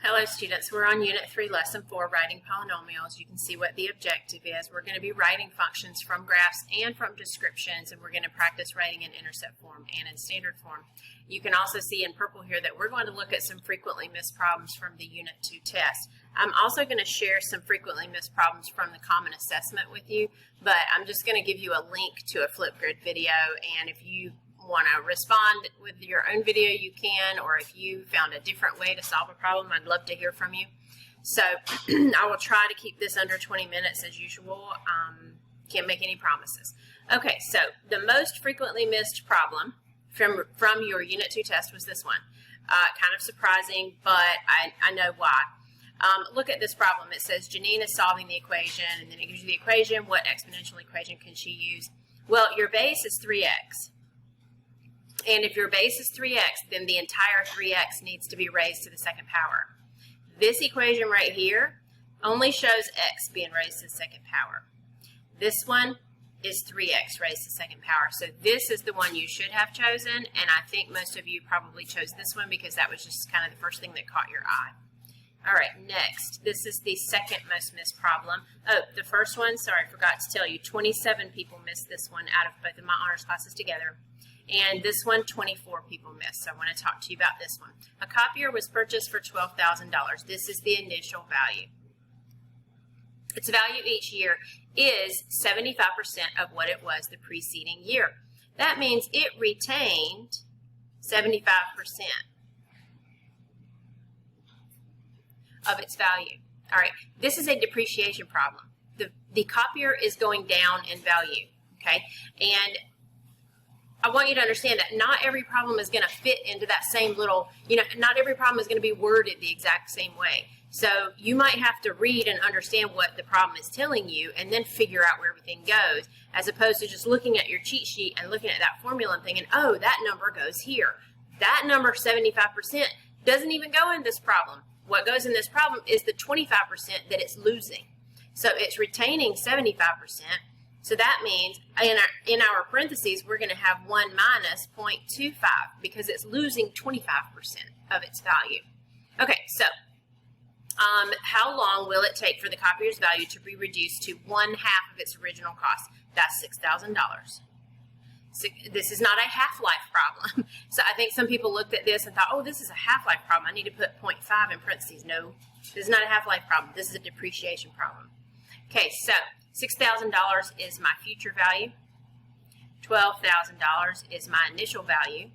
Hello students, we're on Unit 3, Lesson 4, Writing Polynomials. You can see what the objective is. We're going to be writing functions from graphs and from descriptions, and we're going to practice writing in intercept form and in standard form. You can also see in purple here that we're going to look at some frequently missed problems from the Unit 2 test. I'm also going to share some frequently missed problems from the Common Assessment with you, but I'm just going to give you a link to a Flipgrid video, and if you want to respond with your own video, you can, or if you found a different way to solve a problem, I'd love to hear from you. So I will try to keep this under 20 minutes as usual. Can't make any promises. Okay, so the most frequently missed problem from your Unit 2 test was this one. Kind of surprising, but I know why. Look at this problem. It says Janine is solving the equation, and then it gives you the equation. What exponential equation can she use? Well, your base is 3x. And if your base is 3x, then the entire 3x needs to be raised to the second power. This equation right here only shows x being raised to the second power. This one is 3x raised to the second power. So this is the one you should have chosen, and I think most of you probably chose this one because that was just kind of the first thing that caught your eye. All right, next, this is the second most missed problem. Oh, the first one, sorry, I forgot to tell you, 27 people missed this one out of both of my honors classes together. And this one, 24 people missed. So I want to talk to you about this one. A copier was purchased for $12,000. This is the initial value. Its value each year is 75% of what it was the preceding year. That means it retained 75% of its value. All right, this is a depreciation problem. The copier is going down in value, okay? And I want you to understand that not every problem is going to fit into that same little, not every problem is going to be worded the exact same way. So you might have to read and understand what the problem is telling you and then figure out where everything goes, as opposed to just looking at your cheat sheet and looking at that formula and thinking, oh, that number goes here. That number, 75%, doesn't even go in this problem. What goes in this problem is the 25% that it's losing. So it's retaining 75%. So that means in our parentheses, we're going to have 1 minus 0.25 because it's losing 25% of its value. Okay, so how long will it take for the copier's value to be reduced to 1/2 of its original cost? That's $6,000. So this is not a half-life problem. So I think some people looked at this and thought, oh, this is a half-life problem. I need to put 0.5 in parentheses. No, this is not a half-life problem. This is a depreciation problem. Okay, so $6,000 is my future value. $12,000 is my initial value.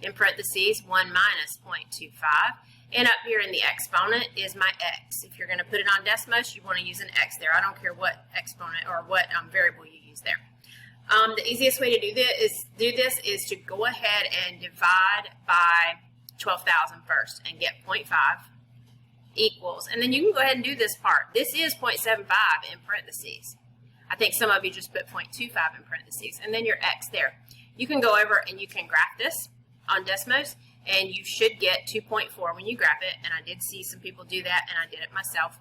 In parentheses, 1 minus 0.25. And up here in the exponent is my x. If you're going to put it on Desmos, you want to use an x there. I don't care what exponent or what variable you use there. The easiest way to do this is to go ahead and divide by 12,000 first and get 0.5. Equals, and then you can go ahead and do this part. This is 0.75 in parentheses. I think some of you just put 0.25 in parentheses, and then your x there. You can go over and you can graph this on Desmos, and you should get 2.4 when you graph it, and I did see some people do that, and I did it myself.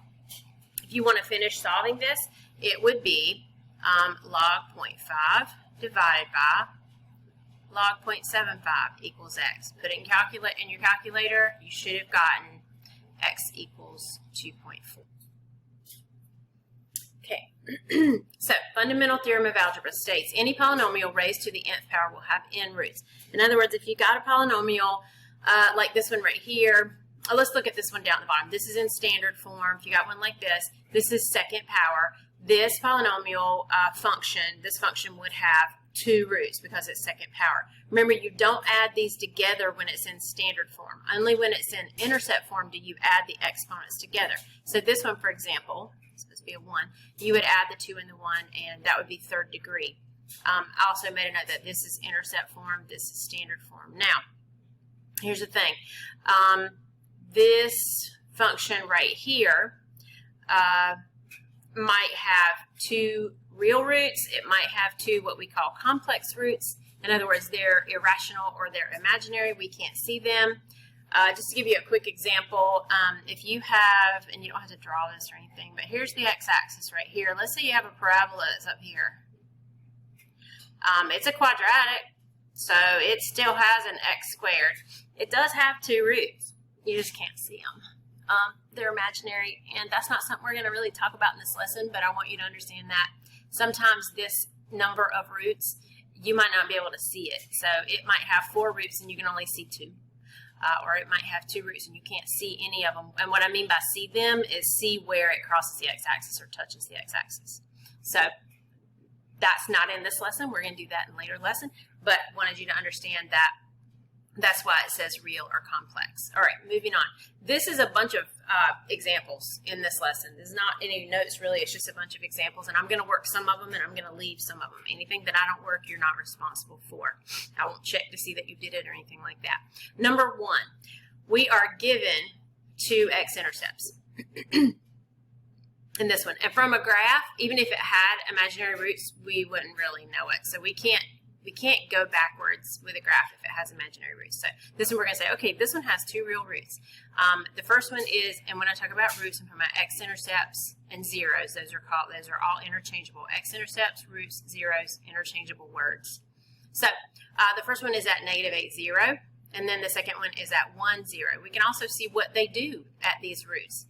If you want to finish solving this, it would be log 0.5 divided by log 0.75 equals x. Put it in your calculator. You should have gotten x equals 2.4. Okay, so fundamental theorem of algebra states any polynomial raised to the nth power will have n roots. In other words, if you got a polynomial like this one right here, let's look at this one down at the bottom. This is in standard form. If you got one like this is second power. This polynomial this function would have 2 roots because it's second power. Remember, you don't add these together when it's in standard form. Only when it's in intercept form do you add the exponents together. So this one, for example, it's supposed to be a 1, you would add the 2 and the 1, and that would be third degree. I also made a note that this is intercept form, this is standard form. Now, here's the thing. This function right here might have 2 real roots. It might have 2 what we call complex roots. In other words, they're irrational or they're imaginary. We can't see them. Just to give you a quick example, if you have, and you don't have to draw this or anything, but here's the x-axis right here. Let's say you have a parabola that's up here. It's a quadratic, so it still has an x squared. It does have 2 roots. You just can't see them. They're imaginary, and that's not something we're going to really talk about in this lesson, but I want you to understand that sometimes this number of roots, you might not be able to see it. So it might have 4 roots and you can only see 2. Or it might have 2 roots and you can't see any of them. And what I mean by see them is see where it crosses the x-axis or touches the x-axis. So that's not in this lesson. We're going to do that in a later lesson, but wanted you to understand that that's why it says real or complex. All right, moving on. This is a bunch of examples in this lesson. There's not any notes really. It's just a bunch of examples, and I'm going to work some of them and I'm going to leave some of them. Anything that I don't work, you're not responsible for. I won't check to see that you did it or anything like that. Number 1, we are given 2 x-intercepts in this one. And from a graph, even if it had imaginary roots, we wouldn't really know it. So we can't go backwards with a graph if it has imaginary roots. So this one we're going to say, okay, this one has 2 real roots. The first one is, and when I talk about roots, I'm talking about x-intercepts and zeros. Those are all interchangeable. X-intercepts, roots, zeros, interchangeable words. So the first one is at -8, 0, and then the second one is at 1, 0. We can also see what they do at these roots.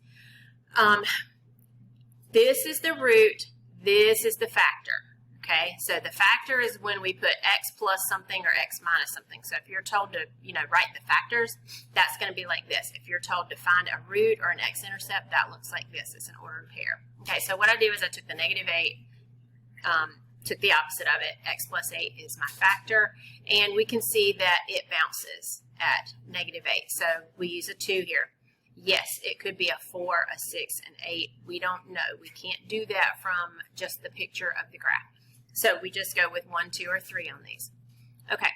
This is the root, this is the factor. Okay, so the factor is when we put x plus something or x minus something. So if you're told to, write the factors, that's going to be like this. If you're told to find a root or an x-intercept, that looks like this. It's an ordered pair. Okay, so what I do is I took the -8, took the opposite of it. X plus 8 is my factor, and we can see that it bounces at -8. So we use a 2 here. Yes, it could be a 4, a 6, an 8. We don't know. We can't do that from just the picture of the graph. So we just go with 1, 2, or 3 on these. Okay.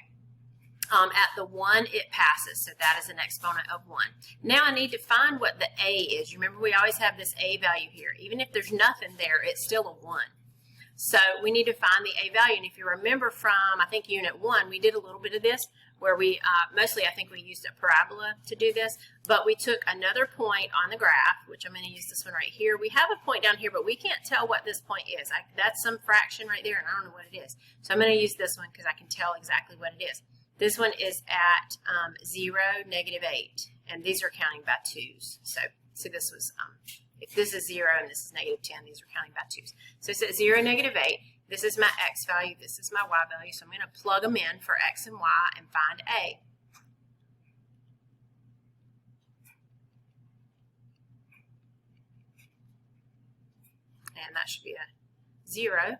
At the 1, it passes. So that is an exponent of 1. Now I need to find what the a is. You remember we always have this a value here. Even if there's nothing there, it's still a 1. So we need to find the a value. And if you remember from, I think, Unit 1, we did a little bit of this where we, mostly I think we used a parabola to do this, but we took another point on the graph, which I'm going to use this one right here. We have a point down here, but we can't tell what this point is. That's some fraction right there, and I don't know what it is. So I'm going to use this one because I can tell exactly what it is. This one is at 0, -8, and these are counting by 2s. So this was, if this is 0 and this is -10, these are counting by 2s. So it's at 0, -8. This is my x value, this is my y value, so I'm going to plug them in for x and y and find a. And that should be a 0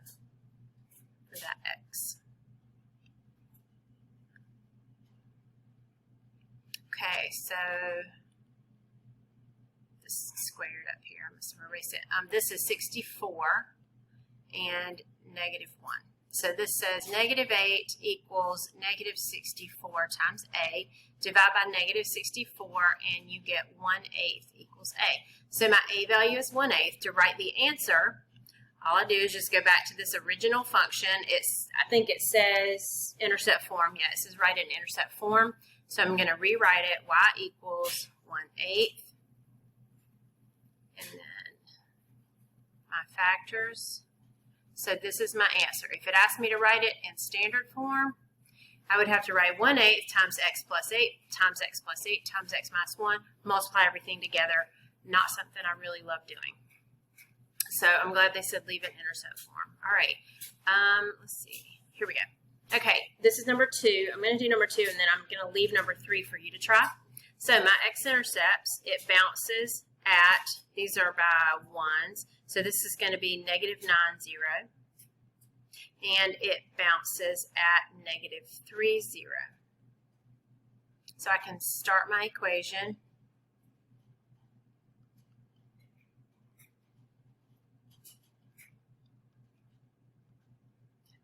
for that x. Okay, so this is squared up here. I'm just going to erase it. This is 64 and -1. So this says -8 equals -64 times a. Divide by -64 and you get 1/8 equals a. So my a value is 1/8. To write the answer, all I do is just go back to this original function. I think it says intercept form. Yeah, it says write it in intercept form. So I'm going to rewrite it. Y equals 1/8. And then my factors. So this is my answer. If it asked me to write it in standard form, I would have to write 1/8 times x plus 8 times x plus 8 times x minus 1, multiply everything together. Not something I really love doing. So I'm glad they said leave it in intercept form. All right. Let's see. Here we go. Okay, this is number 2. I'm going to do number 2, and then I'm going to leave number 3 for you to try. So my x-intercepts, it bounces at, these are by 1s. So this is going to be -9, 0. And it bounces at -3, 0. So I can start my equation.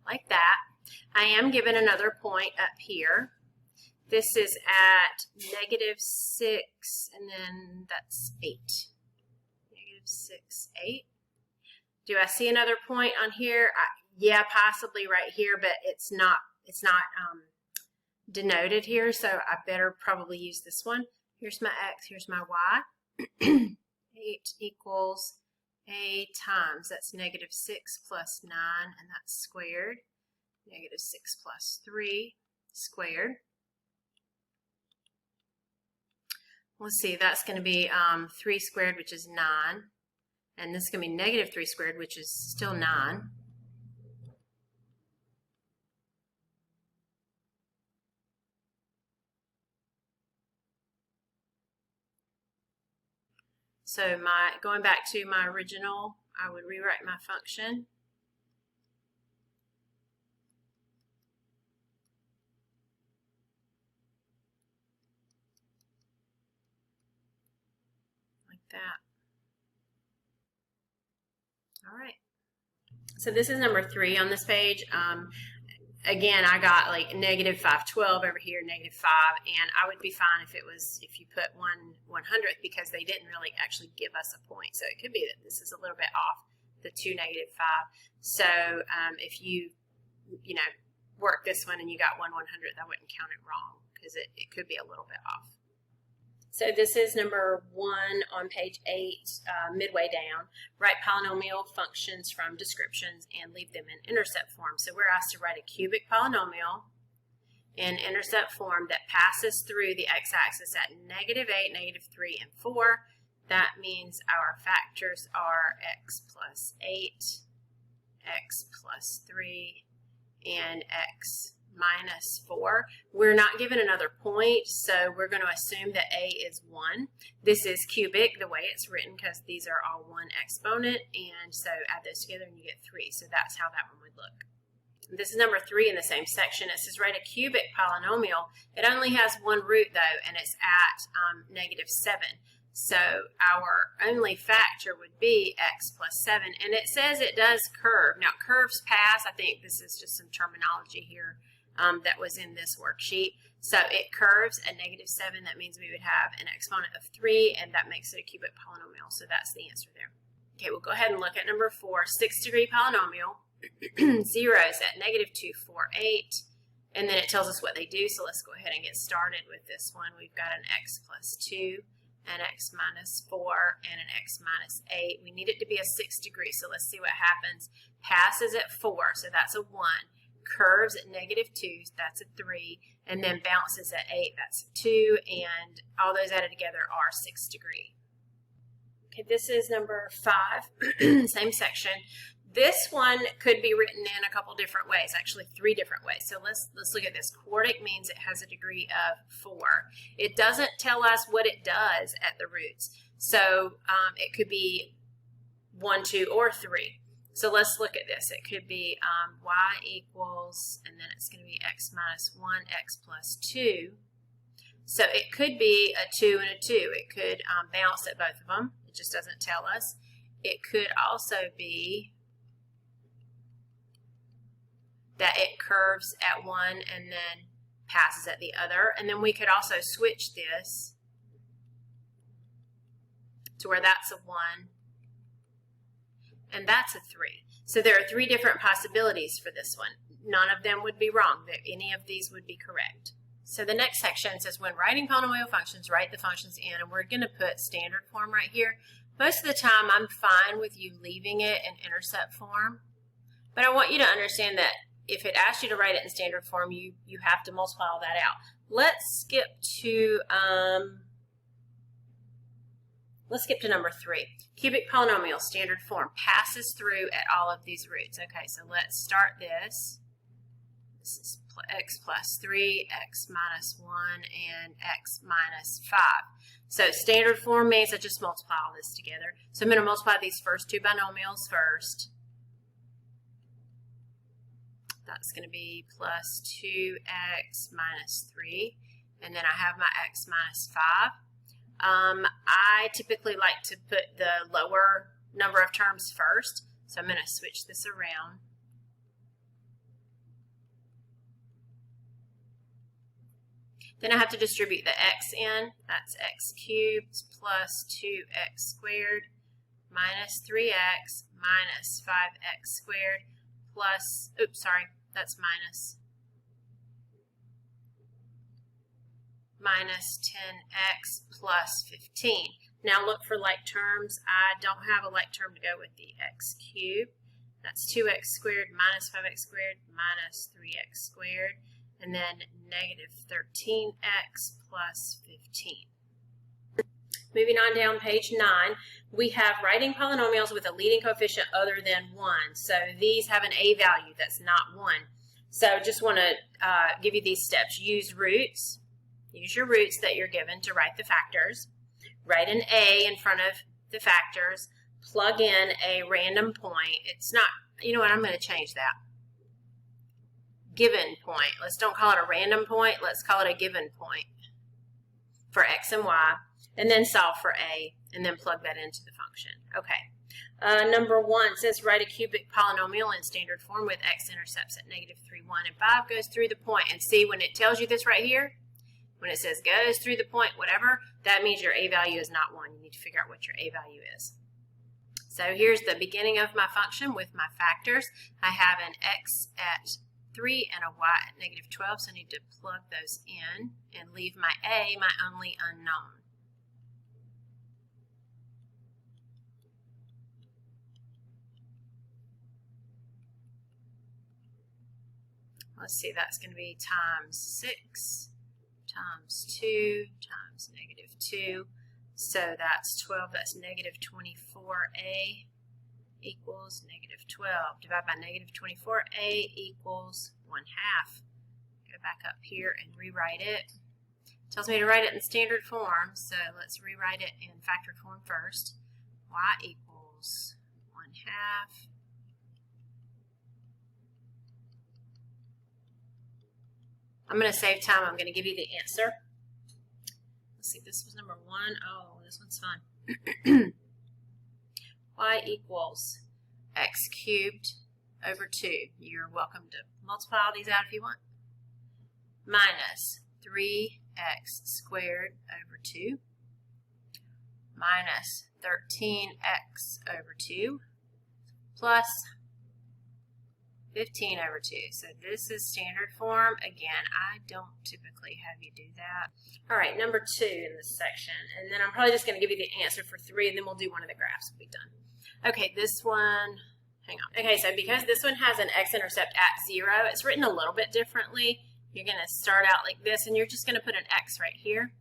Like that. I am given another point up here. This is at -6, and then that's 8. -6, 8. Do I see another point on here? Yeah, possibly right here, but it's not denoted here, so I better probably use this one. Here's my x, here's my y. 8 equals a times, that's -6 plus 9, and that's squared. -6 plus 3 squared. let's see, that's going to be 3 squared, which is 9. And this is going to be negative 3 squared, which is still 9. So going back to my original, I would rewrite my function. Like that. All right. So this is number 3 on this page. Again, I got like negative 512 over here, negative 5, and I would be fine if you put 1/100th, because they didn't really actually give us a point. So it could be that this is a little bit off the 2, negative 5. So if you work this one and you got 1/100th, I wouldn't count it wrong, because it could be a little bit off. So this is number 1 on page 8, midway down. Write polynomial functions from descriptions and leave them in intercept form. So we're asked to write a cubic polynomial in intercept form that passes through the x-axis at negative 8, negative 3, and 4. That means our factors are x plus 8, x plus 3, and x minus 4. We're not given another point, so we're going to assume that a is 1. This is cubic the way it's written, because these are all one exponent, and so add those together and you get 3. So that's how that one would look. This is number 3 in the same section. It says write a cubic polynomial. It only has one root though, and it's at negative 7. So our only factor would be x plus 7, and it says it does curve. Now curves pass. I think this is just some terminology here that was in this worksheet. So it curves at negative 7. That means we would have an exponent of 3, and that makes it a cubic polynomial. So that's the answer there. Okay, we'll go ahead and look at number 4, 6-degree polynomial. Zeros at negative 2, 4, 8. And then it tells us what they do. So let's go ahead and get started with this one. We've got an x plus 2, an x minus 4, and an x minus 8. We need it to be a 6 degree. So let's see what happens. Passes at 4, so that's a 1. Curves at negative 2, that's a 3, and then bounces at 8, that's a 2, and all those added together are 6 degree. Okay, this is number 5, same section. This one could be written in a couple different ways, actually 3 different ways. So let's look at this. Quartic means it has a degree of 4. It doesn't tell us what it does at the roots. So it could be 1, 2, or 3. So let's look at this. It could be y equals, and then it's going to be x minus 1, x plus 2. So it could be a 2 and a 2. It could bounce at both of them. It just doesn't tell us. It could also be that it curves at one and then passes at the other. And then we could also switch this to where that's a 1 and that's a 3. So there are 3 different possibilities for this one. None of them would be wrong. Any of these would be correct. So the next section says when writing polynomial functions, write the functions in, and we're going to put standard form right here. Most of the time I'm fine with you leaving it in intercept form, but I want you to understand that if it asks you to write it in standard form, you have to multiply all that out. Let's skip to number 3. Cubic polynomial, standard form, passes through at all of these roots. Okay, so let's start this. This is x plus 3, x minus 1, and x minus 5. So standard form means I just multiply all this together. So I'm going to multiply these first 2 binomials first. That's going to be plus 2x minus 3. And then I have my x minus 5. I typically like to put the lower number of terms first. So I'm going to switch this around. Then I have to distribute the x in. That's x cubed plus 2x squared minus 3x minus 5x squared plus, oops, sorry, that's minus 10x plus 15. Now look for like terms. I don't have a like term to go with the x cubed. That's 2x squared minus 5x squared minus 3x squared. And then negative 13x plus 15. Moving on down page 9, we have writing polynomials with a leading coefficient other than 1. So these have an a value that's not 1. So just want to give you these steps. Use roots. Use your roots that you're given to write the factors. Write an a in front of the factors. Plug in a random point. It's not, you know what, I'm going to change that. Given point. Let's don't call it a random point. Let's call it a given point for x and y. And then solve for a, and then plug that into the function. Okay. Number 1 says write a cubic polynomial in standard form with x-intercepts at -3, 1, and 5 goes through the point. And see, when it tells you this right here, when it says goes through the point, whatever, that means your a value is not 1. You need to figure out what your a value is. So here's the beginning of my function with my factors. I have an x at 3 and a y at -12, so I need to plug those in and leave my a, my only unknown. Let's see, that's going to be times 6 times 2 times -2. So that's 12, that's -24a equals -12. Divide by -24a equals 1/2. Go back up here and rewrite it. It tells me to write it in standard form, so let's rewrite it in factored form first. Y equals 1/2. I'm going to save time. I'm going to give you the answer. Let's see, this was number 1. Oh, this one's fun. Y equals x cubed over 2. You're welcome to multiply all these out if you want. Minus 3x squared over 2. Minus 13x over 2. Plus 15 over 2. So this is standard form. Again, I don't typically have you do that. All right, number 2 in this section. And then I'm probably just going to give you the answer for 3, and then we'll do one of the graphs. We'll be done. Okay, this one, hang on. Okay, so because this one has an x-intercept at 0, it's written a little bit differently. You're going to start out like this, and you're just going to put an x right here.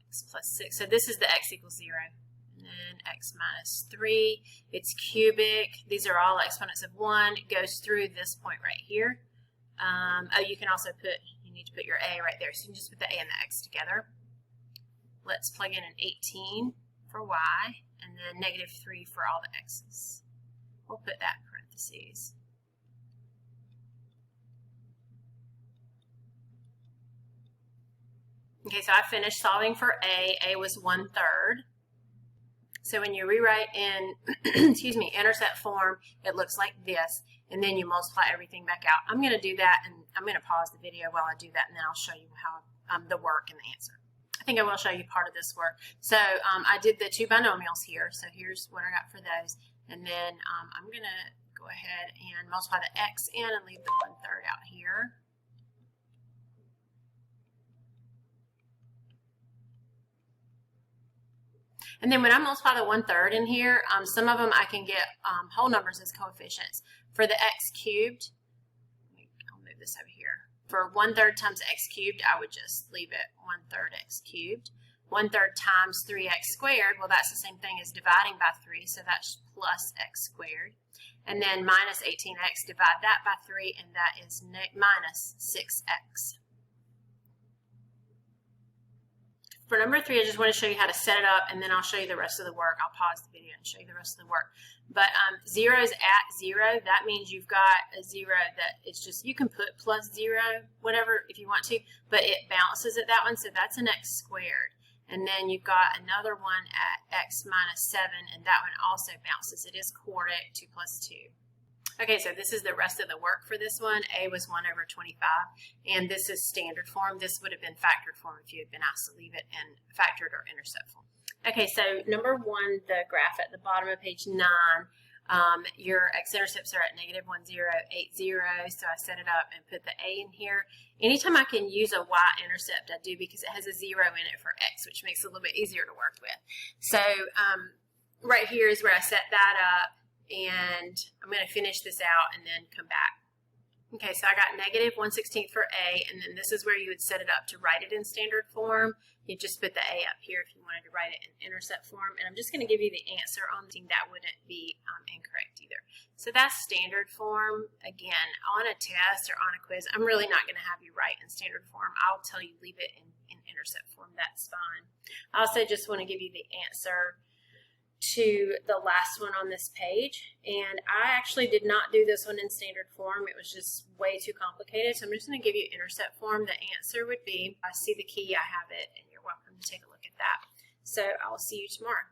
X plus 6. So this is the x equals 0. And then x minus 3, it's cubic. These are all exponents of 1. It goes through this point right here. Oh, you can also put, you need to put your a right there. So you can just put the a and the x together. Let's plug in an 18 for y, and then -3 for all the x's. We'll put that in parentheses. Okay, so I finished solving for a. A was 1/3. So when you rewrite in, excuse me, intercept form, it looks like this, and then you multiply everything back out. I'm going to do that, and I'm going to pause the video while I do that, and then I'll show you how the work and the answer. I think I will show you part of this work. So I did the 2 binomials here, so here's what I got for those, and then I'm going to go ahead and multiply the x in and leave the 1/3 out here. And then when I multiply the 1/3 in here, some of them I can get whole numbers as coefficients. For the x cubed, I'll move this over here. For 1/3 times x cubed, I would just leave it 1/3 x cubed. 1/3 times 3x squared, well, that's the same thing as dividing by 3, so that's plus x squared. And then minus 18x, divide that by 3, and that is minus 6x. For number 3, I just want to show you how to set it up, and then I'll show you the rest of the work. I'll pause the video and show you the rest of the work. But 0 is at 0. That means you've got a 0 that it's just, you can put plus 0, whatever, if you want to, but it bounces at that one, so that's an x squared. And then you've got another one at x minus 7, and that one also bounces. It is quartic, 2 plus 2. Okay, so this is the rest of the work for this one. A was 1/25, and this is standard form. This would have been factored form if you had been asked to leave it in factored or intercept form. Okay, so number 1, the graph at the bottom of page 9, your x-intercepts are at -1, 0, 8, 0, so I set it up and put the a in here. Anytime I can use a y-intercept, I do, because it has a 0 in it for x, which makes it a little bit easier to work with. So right here is where I set that up, and I'm going to finish this out and then come back. Okay, so I got -1/16 for a, and then this is where you would set it up to write it in standard form. You just put the A up here if you wanted to write it in intercept form. And I'm just going to give you the answer on the thing that wouldn't be incorrect either. So that's standard form. Again, on a test or on a quiz, I'm really not going to have you write in standard form. I'll tell you leave it in intercept form. That's fine. I also just want to give you the answer to the last one on this page, and I actually did not do this one in standard form. It was just way too complicated, so I'm just going to give you intercept form. The answer would be, I see the key, I have it, and you're welcome to take a look at that. So I'll see you tomorrow.